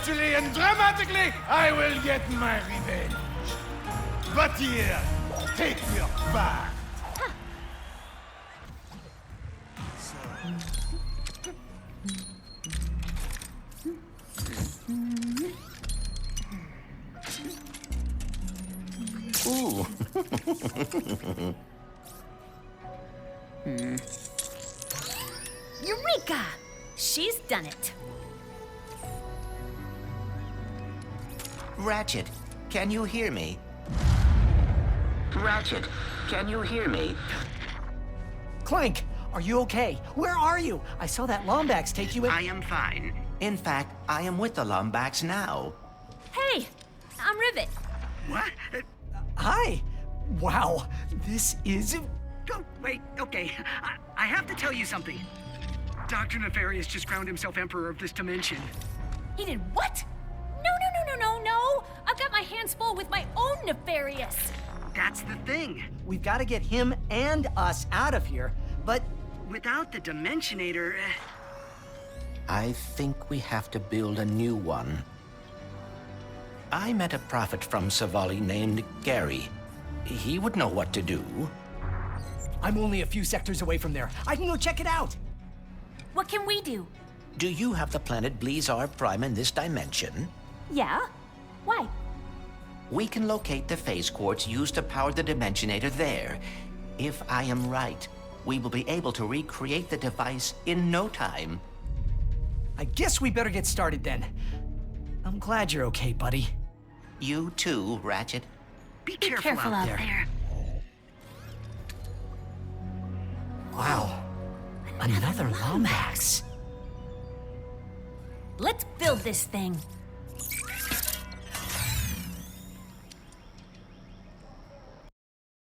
brutally and dramatically, I will get my revenge. But here, take your back. Ooh. Eureka! She's done it. Ratchet, can you hear me? Ratchet, can you hear me? Clank, are you okay? Where are you? I saw that Mad-Bax take you in. I am fine. In fact, I am with the Mad-Bax now. Hey, I'm Rivet. What? Hi. Wow, this is... Oh, wait, okay. I have to tell you something. Dr. Nefarious just crowned himself Emperor of this dimension. He did what? No. I've got my hands full with my own Nefarious. That's the thing. We've got to get him and us out of here, but... Without the Dimensionator... I think we have to build a new one. I met a prophet from Savali named Gary. He would know what to do. I'm only a few sectors away from there. I can go check it out. What can we do? Do you have the planet Blizar Prime in this dimension? Yeah? Why? We can locate the phase quartz used to power the Dimensionator there. If I am right, we will be able to recreate the device in no time. I guess we better get started then. I'm glad you're okay, buddy. You too, Ratchet. Be Be careful out there. Wow. Another Mad-Bax. Let's build this thing.